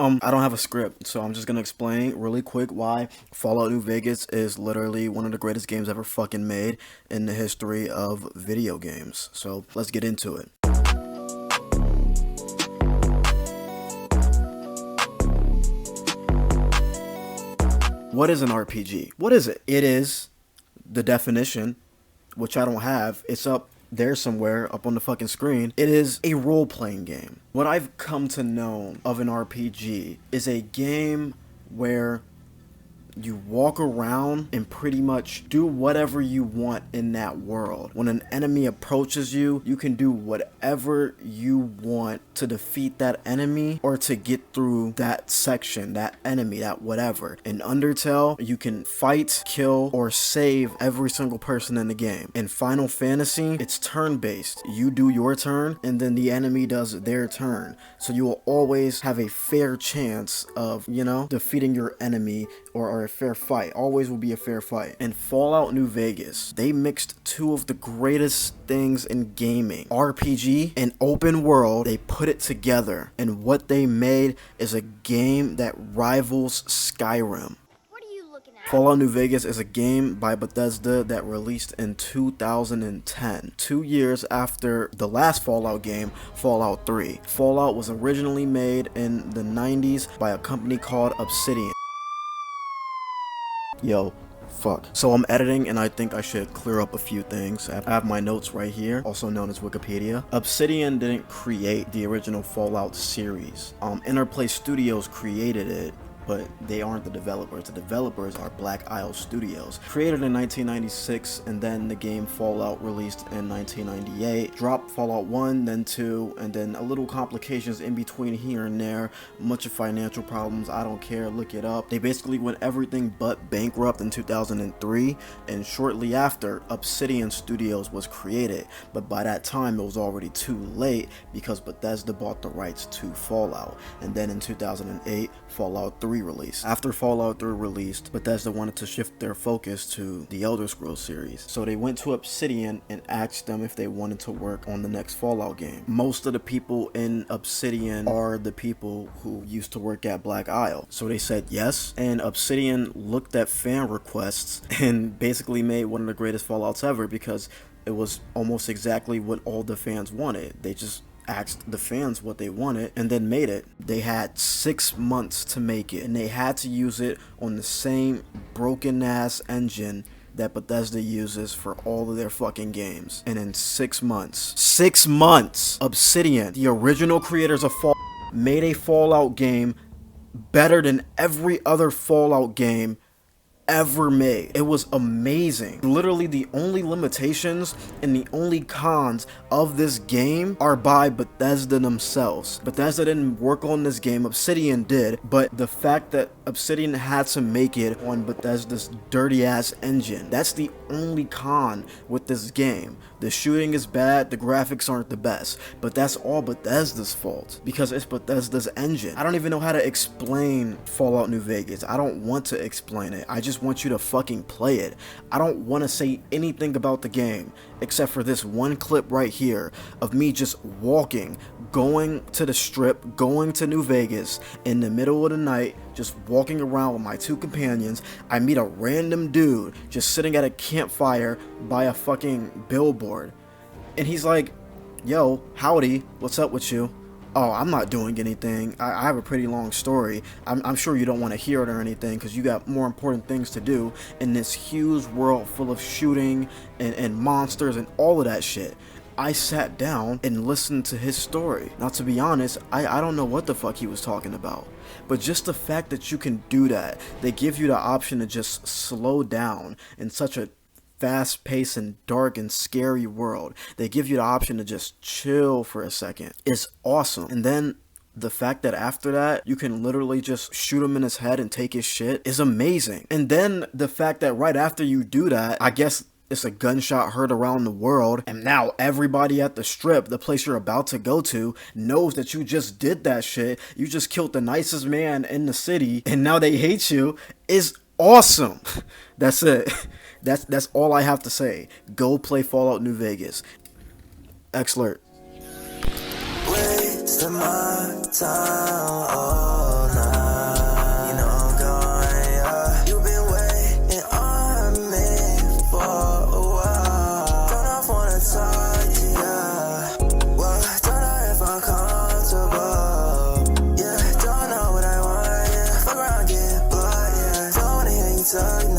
I don't have a script, so I'm just gonna explain really quick why Fallout New Vegas is literally one of the greatest games ever fucking made in the history of video games. So let's get into it. What is an RPG? What is it? It is the definition, which I don't have. It's up there somewhere up on the fucking screen. It is a role-playing game. What I've come to know of an RPG is a game where you walk around and pretty much do whatever you want in that world. When an enemy approaches you, you can do whatever you want to defeat that enemy or to get through that section, that enemy, that whatever. In Undertale, you can fight, kill, or save every single person in the game. In Final Fantasy, it's turn-based. You do your turn, and then the enemy does their turn. So you will always have a fair chance of, defeating your enemy or a fair fight. Always will be a fair fight. In Fallout New Vegas, they mixed two of the greatest things in gaming, RPG and open world. They put it together, and what they made is a game that rivals Skyrim. Fallout New Vegas is a game by Bethesda that released in 2010, 2 years after the last Fallout game, Fallout 3. Fallout was originally made in the 90s by a company called Obsidian. Yo, fuck. So I'm editing and I think I should clear up a few things. I have my notes right here, also known as Wikipedia. Obsidian didn't create the original Fallout series. Interplay Studios created it, but they aren't the developers. The developers are Black Isle Studios. Created in 1996, and then the game Fallout released in 1998. Dropped Fallout 1, then 2, and then a little complications in between here and there. Much of financial problems, I don't care, look it up. They basically went everything but bankrupt in 2003, and shortly after, Obsidian Studios was created. But by that time, it was already too late because Bethesda bought the rights to Fallout. And then in 2008, Fallout 3 released. After Fallout 3 released, Bethesda wanted to shift their focus to the Elder Scrolls series. So they went to Obsidian and asked them if they wanted to work on the next Fallout game. Most of the people in Obsidian are the people who used to work at Black Isle. So they said yes, and Obsidian looked at fan requests and basically made one of the greatest Fallouts ever because it was almost exactly what all the fans wanted. They just asked the fans what they wanted and then made it. They had 6 months to make it, and they had to use it on the same broken ass engine that Bethesda uses for all of their fucking games. And in 6 months, Obsidian, the original creators of Fallout, made a Fallout game better than every other Fallout game ever made. It was amazing. Literally the only limitations and the only cons of this game are by Bethesda themselves. Bethesda didn't work on this game, Obsidian did, but the fact that Obsidian had to make it on Bethesda's dirty ass engine, that's the only con with this game. The shooting is bad, the graphics aren't the best, but that's all Bethesda's fault because it's Bethesda's engine. I don't even know how to explain Fallout New Vegas. I don't want to explain it. I just want you to fucking play it. I don't want to say anything about the game except for this one clip right here of me just walking, going to the strip, going to New Vegas in the middle of the night, just walking around with my two companions. I meet a random dude just sitting at a campfire by a fucking billboard, and he's like, yo, howdy, what's up with you? Oh, I'm not doing anything. I have a pretty long story. I'm sure you don't want to hear it or anything because you got more important things to do in this huge world full of shooting and monsters and all of that shit. I sat down and listened to his story. Now, to be honest, I don't know what the fuck he was talking about. But just the fact that you can do that, they give you the option to just slow down in such a fast-paced and dark and scary world. They give you the option to just chill for a second. It's awesome. And then the fact that after that, you can literally just shoot him in his head and take his shit is amazing. And then the fact that right after you do that, I guess it's a gunshot heard around the world, and now everybody at the strip, the place you're about to go to, knows that you just did that shit. You just killed the nicest man in the city, and now they hate you. Is awesome. That's it. That's all I have to say. Go play Fallout New Vegas. Xlert. Wasting my time all night. sun.